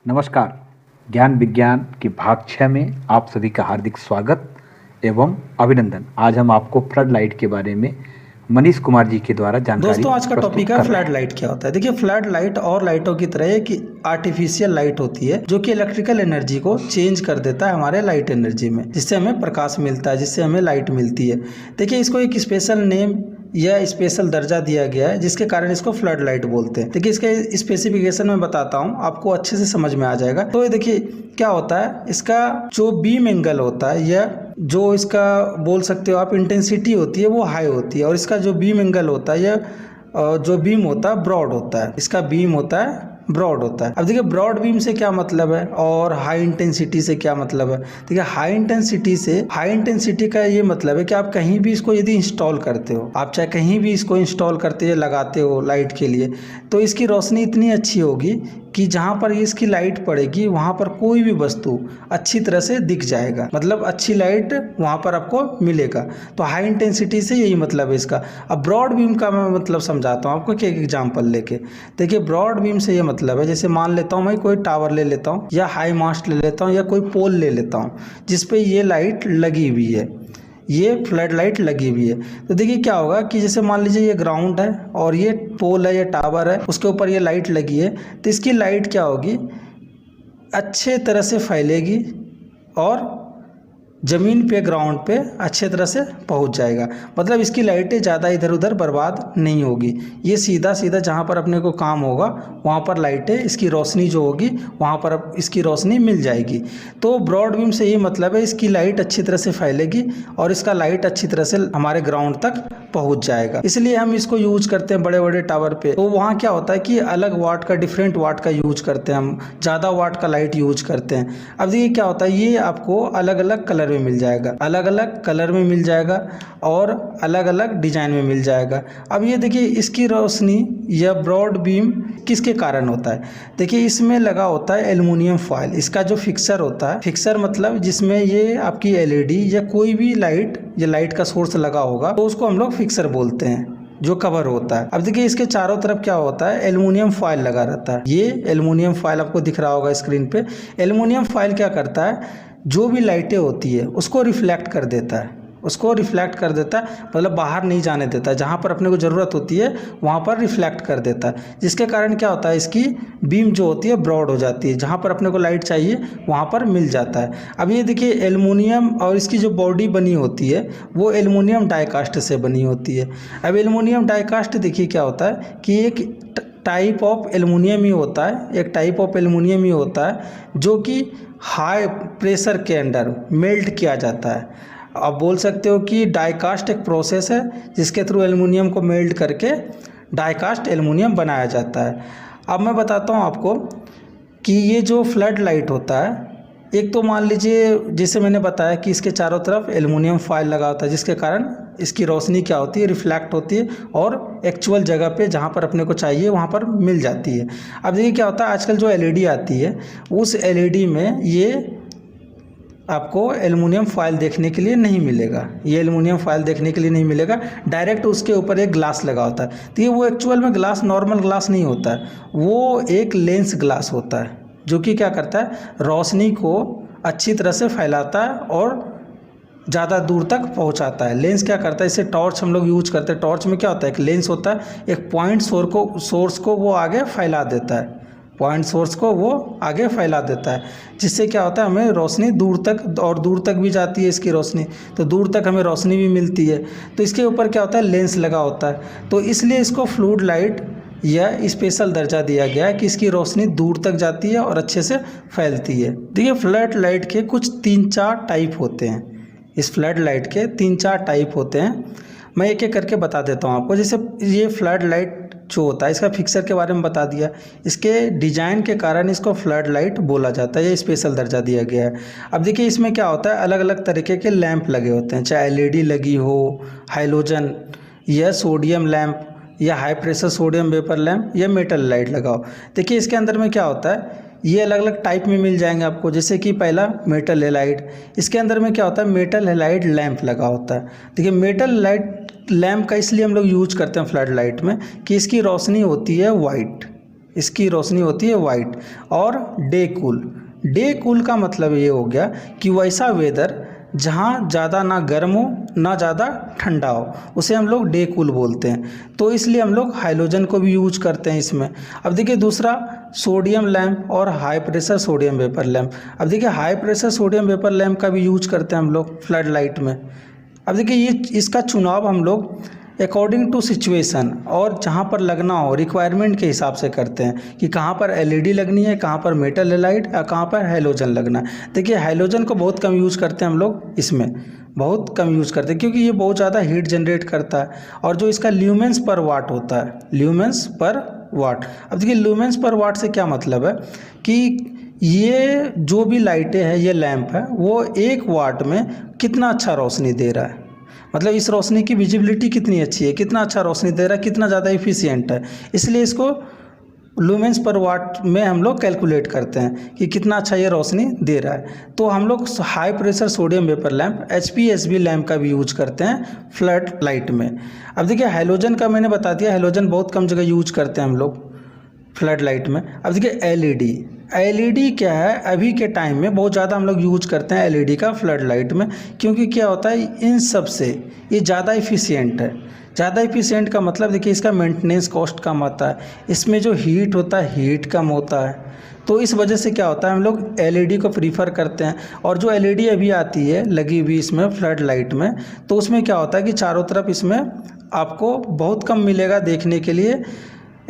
नमस्कार। ज्ञान विज्ञान की भाग 6 में आप सभी का हार्दिक स्वागत एवं अभिनंदन। आज हम आपको फ्लड लाइट के बारे में मनीष कुमार जी के द्वारा जानकारी दोस्तों, आज का प्रस्तुत टॉपिक है कर रहे फ्लड लाइट। क्या होता है? देखिए, फ्लड लाइट और लाइटों की तरह एक आर्टिफिशियल लाइट होती है जो कि इलेक्ट्रिकल एनर्जी को चेंज कर देता है हमारे लाइट एनर्जी में, जिससे हमें प्रकाश मिलता है, जिससे हमें लाइट मिलती है। देखिए, इसको एक स्पेशल नेम या स्पेशल दर्जा दिया गया है, जिसके कारण इसको फ्लड लाइट बोलते हैं। देखिए, इसके स्पेसिफिकेशन में बताता हूँ, आपको अच्छे से समझ में आ जाएगा। तो ये देखिए क्या होता है, इसका जो बीम एंगल होता है या जो इसका बोल सकते हो आप इंटेंसिटी होती है, वो हाई होती है। और इसका जो बीम एंगल होता है या जो बीम होता है ब्रॉड होता है। इसका बीम होता है ब्रॉड होता है। अब देखिए, ब्रॉड बीम से क्या मतलब है और हाई इंटेंसिटी से क्या मतलब है। देखिए, हाई इंटेंसिटी का ये मतलब है कि आप कहीं भी इसको यदि इंस्टॉल करते हो, आप चाहे कहीं भी इसको इंस्टॉल करते हो, लगाते हो लाइट के लिए, तो इसकी रोशनी इतनी अच्छी होगी कि जहाँ पर इसकी लाइट पड़ेगी वहाँ पर कोई भी वस्तु अच्छी तरह से दिख जाएगा, मतलब अच्छी लाइट वहाँ पर आपको मिलेगा। तो हाई इंटेंसिटी से यही मतलब है इसका। अब ब्रॉड बीम का मैं मतलब समझाता हूँ आपको एक एग्जांपल लेके। देखिए, ब्रॉड बीम से ये मतलब है, जैसे मान लेता हूँ मैं कोई टावर ले लेता हूँ या हाई मास्ट ले लेता हूँ या कोई पोल ले लेता हूँ जिसपे ये लाइट लगी हुई है, ये फ्लड लाइट लगी हुई है। तो देखिए क्या होगा कि जैसे मान लीजिए ये ग्राउंड है और ये पोल है, ये टावर है, उसके ऊपर ये लाइट लगी है, तो इसकी लाइट क्या होगी, अच्छे तरह से फैलेगी और ज़मीन पे, ग्राउंड पे अच्छे तरह से पहुंच जाएगा। मतलब इसकी लाइटें ज़्यादा इधर उधर बर्बाद नहीं होगी। ये सीधा सीधा जहाँ पर अपने को काम होगा वहाँ पर लाइटें, इसकी रोशनी जो होगी वहाँ पर इसकी रोशनी मिल जाएगी। तो ब्रॉड बीम से ये मतलब है, इसकी लाइट अच्छी तरह से फैलेगी और इसका लाइट अच्छी तरह से हमारे ग्राउंड तक पहुँच जाएगा। इसलिए हम इसको यूज करते हैं बड़े बड़े टावर पे। तो वहाँ क्या होता है कि अलग वाट का, डिफरेंट वाट का यूज करते हैं हम, ज़्यादा वाट का लाइट यूज करते हैं। अब देखिए क्या होता है, ये आपको अलग अलग कलर में मिल जाएगा, अलग अलग कलर में मिल जाएगा और अलग अलग डिजाइन में मिल जाएगा। अब ये देखिए, इसकी रोशनी या ब्रॉड बीम किसके कारण होता है। देखिए, इसमें लगा होता है एल्युमिनियम फॉयल। इसका जो फिक्सर होता है, फिक्सर मतलब जिसमें ये आपकी एलईडी या कोई भी लाइट या लाइट का सोर्स लगा होगा, तो उसको हम लोग फिक्सर बोलते हैं, जो कवर होता है। अब देखिए, इसके चारों तरफ क्या होता है, एल्युमिनियम फॉयल लगा रहता है। ये एल्युमिनियम फॉयल आपको दिख रहा होगा स्क्रीन पे। एल्युमिनियम फॉयल क्या करता है, जो भी लाइटें होती है उसको रिफ्लेक्ट कर देता है, उसको रिफ्लेक्ट कर देता है, मतलब बाहर नहीं जाने देता है। जहाँ पर अपने को ज़रूरत होती है वहाँ पर रिफ्लेक्ट कर देता है, जिसके कारण क्या होता है, इसकी बीम जो होती है ब्रॉड हो जाती है, जहाँ पर अपने को लाइट चाहिए वहाँ पर मिल जाता है। अब ये देखिए, एल्युमिनियम और इसकी जो बॉडी बनी होती है वो एल्युमिनियम डाइकास्ट से बनी होती है। अब एल्युमिनियम डाइकास्ट देखिए क्या होता है कि एक टाइप ऑफ एल्युमिनियम ही होता है, एक टाइप ऑफ एल्युमिनियम ही होता है जो कि हाई प्रेशर के अंडर मेल्ट किया जाता है। आप बोल सकते हो कि डाइकास्ट एक प्रोसेस है जिसके थ्रू एल्युमिनियम को मेल्ट करके डाइकास्ट एल्युमिनियम बनाया जाता है। अब मैं बताता हूँ आपको कि ये जो फ्लड लाइट होता है, एक तो मान लीजिए जैसे मैंने बताया कि इसके चारों तरफ एल्युमिनियम फॉयल लगा होता है, जिसके कारण इसकी रोशनी क्या होती है, रिफ्लेक्ट होती है और एक्चुअल जगह पे जहाँ पर अपने को चाहिए वहाँ पर मिल जाती है। अब देखिए क्या होता है, आजकल जो एलईडी आती है उस एलईडी में ये आपको एल्युमिनियम फॉयल देखने के लिए नहीं मिलेगा, ये एल्युमिनियम फॉयल देखने के लिए नहीं मिलेगा। डायरेक्ट उसके ऊपर एक ग्लास लगा होता है। तो ये वो एक्चुअल में ग्लास नॉर्मल ग्लास नहीं होता है, वो एक लेंस ग्लास होता है जो कि क्या करता है, रोशनी को अच्छी तरह से फैलाता है और ज़्यादा दूर तक पहुंचाता है। लेंस क्या करता है, इसे टॉर्च हम लोग यूज करते हैं। टॉर्च में क्या होता है, एक लेंस होता है, एक पॉइंट सोर्स को वो आगे फैला देता है, पॉइंट सोर्स को वो आगे फैला देता है, जिससे क्या होता है, हमें रोशनी दूर तक और दूर तक भी जाती है इसकी रोशनी, तो दूर तक हमें रोशनी भी मिलती है। तो इसके ऊपर क्या होता है, लेंस लगा होता है। तो इसलिए इसको फ्लूड लाइट या स्पेशल दर्जा दिया गया है कि इसकी रोशनी दूर तक जाती है और अच्छे से फैलती है। देखिए, फ्लड लाइट के कुछ 3-4 टाइप होते हैं। इस फ्लड लाइट के 3-4 टाइप होते हैं, मैं एक एक करके बता देता हूँ आपको। जैसे ये फ्लड लाइट जो होता है, इसका फिक्सर के बारे में बता दिया, इसके डिजाइन के कारण इसको फ्लड लाइट बोला जाता है, ये स्पेशल दर्जा दिया गया है। अब देखिए, इसमें क्या होता है, अलग अलग तरीके के लैंप लगे होते हैं, चाहे एलईडी लगी हो, हाइलोजन या सोडियम लैंप या high pressure sodium vapour lamp या मेटल लाइट लगाओ। देखिए, इसके अंदर में क्या होता है, ये अलग अलग टाइप में मिल जाएंगे आपको। जैसे कि पहला मेटल हेलाइड, इसके अंदर में क्या होता है, मेटल हेलाइड लैंप लगा होता है। देखिए, मेटल लाइट लैंप का इसलिए हम लोग यूज करते हैं फ्लड लाइट में कि इसकी रोशनी होती है वाइट, इसकी रोशनी होती है वाइट। और डे कूल का मतलब ये हो गया कि वैसा वेदर जहाँ ज़्यादा ना गर्म हो ना ज़्यादा ठंडा हो, उसे हम लोग डे कूल बोलते हैं। तो इसलिए हम लोग हाइलोजन को भी यूज करते हैं इसमें। अब देखिए दूसरा सोडियम लैम्प और high pressure sodium vapour lamp. अब देखिए high pressure sodium vapour lamp का भी यूज करते हैं हम लोग फ्लड लाइट में। अब देखिए ये इसका चुनाव हम लोग अकॉर्डिंग टू सिचुएशन और जहाँ पर लगना हो रिक्वायरमेंट के हिसाब से करते हैं कि कहाँ पर एलईडी लगनी है, कहाँ पर मेटल हेलाइड या कहाँ पर हैलोजन लगना है। देखिए हैलोजन को बहुत कम यूज़ करते हैं हम लोग, इसमें बहुत कम यूज़ करते हैं क्योंकि ये बहुत ज़्यादा हीट जनरेट करता है। और जो इसका ल्यूमेंस पर वाट होता है, ल्यूमेंस पर वाट। अब देखिए ल्यूमेंस पर वाट से क्या मतलब है कि ये जो भी लाइटें हैं, ये लैंप है, वो 1 वाट में कितना अच्छा रोशनी दे रहा है। मतलब इस रोशनी की विजिबिलिटी कितनी अच्छी है, कितना अच्छा रोशनी दे रहा है, कितना ज़्यादा एफिशिएंट है। इसलिए इसको लूमेंस पर वाट में हम लोग कैलकुलेट करते हैं कि कितना अच्छा ये रोशनी दे रहा है। तो हम लोग high pressure sodium vapour lamp HPSB lamp का भी यूज करते हैं फ्लड लाइट में। अब देखिए हैलोजन का मैंने बता दिया, हैलोजन बहुत कम जगह यूज करते हैं हम लोग फ्लड लाइट में। अब देखिए एलईडी क्या है, अभी के टाइम में बहुत ज़्यादा हम लोग यूज करते हैं एलईडी का फ्लड लाइट में, क्योंकि क्या होता है इन सब से ये ज़्यादा इफ़िशियेंट है। ज़्यादा इफ़िशियेंट का मतलब देखिए इसका मेंटेनेंस कॉस्ट कम आता है, इसमें जो हीट होता है हीट कम होता है। तो इस वजह से क्या होता है हम लोग एलईडी को प्रीफर करते हैं। और जो एलईडी अभी आती है लगी हुई इसमें फ्लड लाइट में, तो उसमें क्या होता है कि चारों तरफ इसमें आपको बहुत कम मिलेगा देखने के लिए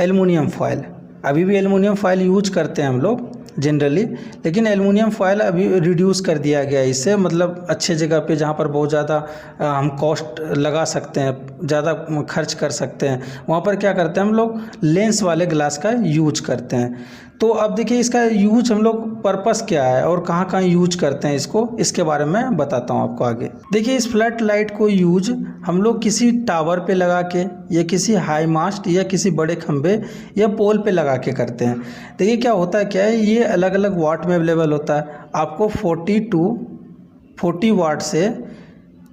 एल्युमिनियम फॉयल। अभी भी एल्युमिनियम फॉयल यूज करते हैं हम लोग जनरली, लेकिन एल्युमिनियम फॉयल अभी रिड्यूस कर दिया गया है इससे, मतलब अच्छे जगह पे जहाँ पर बहुत ज़्यादा हम कॉस्ट लगा सकते हैं, ज़्यादा खर्च कर सकते हैं, वहाँ पर क्या करते हैं हम लोग लेंस वाले ग्लास का यूज करते हैं। तो अब देखिए इसका यूज हम लोग पर्पस क्या है और कहाँ कहाँ यूज करते हैं इसको, इसके बारे में बताता हूँ आपको आगे। देखिए इस फ्लड लाइट को यूज हम लोग किसी टावर पे लगा के या किसी हाई मास्ट या किसी बड़े खंबे या पोल पे लगा के करते हैं। देखिए क्या होता है, क्या है, ये अलग अलग वाट में अवेलेबल होता है। आपको 40 वाट से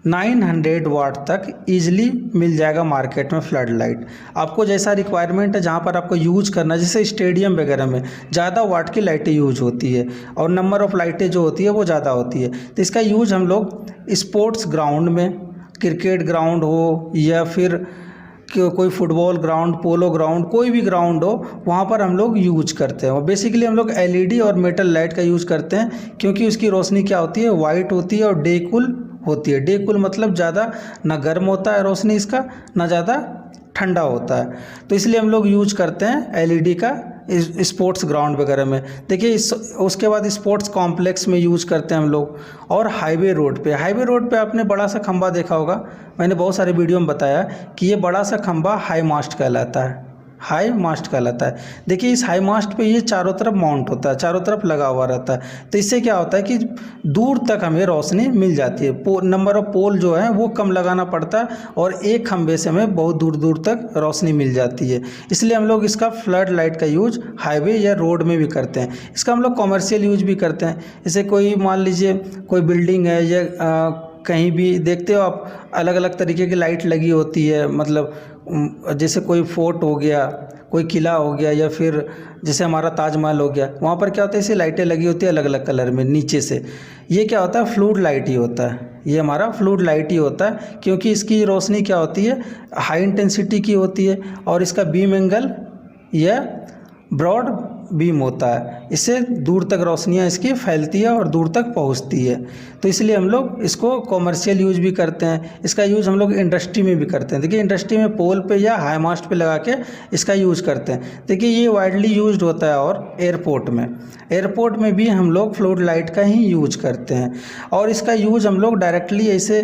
900 वाट तक ईजिली मिल जाएगा मार्केट में फ्लड लाइट। आपको जैसा रिक्वायरमेंट है, जहाँ पर आपको यूज करना है, जैसे स्टेडियम वगैरह में ज़्यादा वाट की लाइटें यूज होती है और नंबर ऑफ़ लाइटें जो होती है वो ज़्यादा होती है। तो इसका यूज हम लोग स्पोर्ट्स ग्राउंड में, क्रिकेट ग्राउंड हो या फिर कोई फुटबॉल ग्राउंड, पोलो ग्राउंड, कोई भी ग्राउंड हो, वहाँ पर हम लोग यूज करते हैं। और बेसिकली हम लोग एलईडी और मेटल लाइट का यूज़ करते हैं, क्योंकि उसकी रोशनी क्या होती है, वाइट होती है और डे कूल होती है। डे कूल मतलब ज़्यादा ना गर्म होता है रोशनी इसका, ना ज़्यादा ठंडा होता है। तो इसलिए हम लोग यूज करते हैं एलईडी का स्पोर्ट्स ग्राउंड वगैरह में। देखिए उसके बाद स्पोर्ट्स कॉम्प्लेक्स में यूज करते हैं हम लोग। और हाईवे रोड पे आपने बड़ा सा खंबा देखा होगा, मैंने बहुत सारे वीडियो में बताया कि ये बड़ा सा खंबा हाई मास्ट कहलाता है, हाई मास्ट कहलाता है। देखिए इस हाई मास्ट पे ये चारों तरफ माउंट होता है, चारों तरफ लगा हुआ रहता है। तो इससे क्या होता है कि दूर तक हमें रोशनी मिल जाती है। नंबर ऑफ पोल जो है वो कम लगाना पड़ता है और एक खंबे से हमें बहुत दूर दूर तक रोशनी मिल जाती है। इसलिए हम लोग इसका फ्लड लाइट का यूज हाईवे या रोड में भी करते हैं। इसका हम लोग कॉमर्शियल यूज भी करते हैं। जैसे कोई मान लीजिए कोई बिल्डिंग है या कहीं भी देखते हो आप, अलग अलग तरीके की लाइट लगी होती है, मतलब जैसे कोई फोर्ट हो गया, कोई किला हो गया, या फिर जैसे हमारा ताजमहल हो गया, वहाँ पर क्या होता है, ऐसी लाइटें लगी होती है अलग अलग कलर में नीचे से। ये क्या होता है, फ्लूड लाइट ही होता है, ये हमारा फ्लूड लाइट ही होता है, क्योंकि इसकी रोशनी क्या होती है, हाई इंटेंसिटी की होती है और इसका बीम एंगल या ब्रॉड बीम होता है। इससे दूर तक रोशनियाँ इसकी फैलती है और दूर तक पहुंचती है। तो इसलिए हम लोग इसको कॉमर्शियल यूज भी करते हैं। इसका यूज़ हम लोग इंडस्ट्री में भी करते हैं। देखिए इंडस्ट्री में पोल पे या हाई मास्ट पे लगा के इसका यूज़ करते हैं। देखिए ये वाइडली यूज्ड होता है। और एयरपोर्ट में भी हम लोग फ्लूड लाइट का ही यूज करते हैं। और इसका यूज़ हम लोग डायरेक्टली ऐसे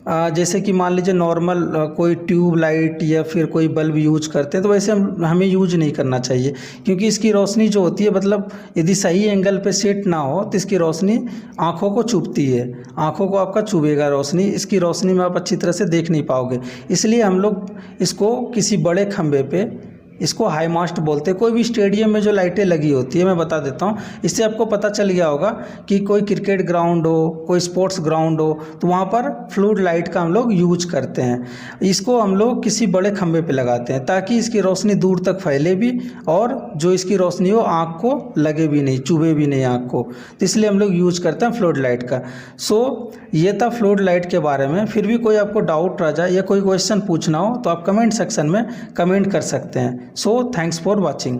जैसे कि मान लीजिए नॉर्मल कोई ट्यूब लाइट या फिर कोई बल्ब यूज करते हैं, तो वैसे हमें यूज नहीं करना चाहिए, क्योंकि इसकी रोशनी जो होती है, मतलब यदि सही एंगल पे सेट ना हो तो इसकी रोशनी आँखों को चुभती है, आँखों को आपका चुभेगा रोशनी, इसकी रोशनी में आप अच्छी तरह से देख नहीं पाओगे। इसलिए हम लोग इसको किसी बड़े खंबे पे इसको हाई मास्ट बोलते हैं। कोई भी स्टेडियम में जो लाइटें लगी होती है, मैं बता देता हूँ, इससे आपको पता चल गया होगा कि कोई क्रिकेट ग्राउंड हो, कोई स्पोर्ट्स ग्राउंड हो, तो वहाँ पर फ्लूड लाइट का हम लोग यूज करते हैं। इसको हम लोग किसी बड़े खंभे पे लगाते हैं ताकि इसकी रोशनी दूर तक फैले भी और जो इसकी रोशनी हो आँख को लगे भी नहीं, चुभे भी नहीं आँख को, तो इसलिए हम लोग यूज करते हैं फ्लूड लाइट का। सो ये था फ्लूड लाइट के बारे में। फिर भी कोई आपको डाउट रह जाए या कोई क्वेश्चन पूछना हो तो आप कमेंट सेक्शन में कमेंट कर सकते हैं। So thanks for watching.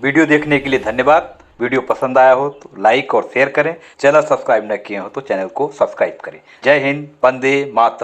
Video देखने के लिए धन्यवाद। वीडियो पसंद आया हो तो लाइक और शेयर करें। चैनल सब्सक्राइब न किए हो तो चैनल को सब्सक्राइब करें। जय हिंद, वंदे मातरम।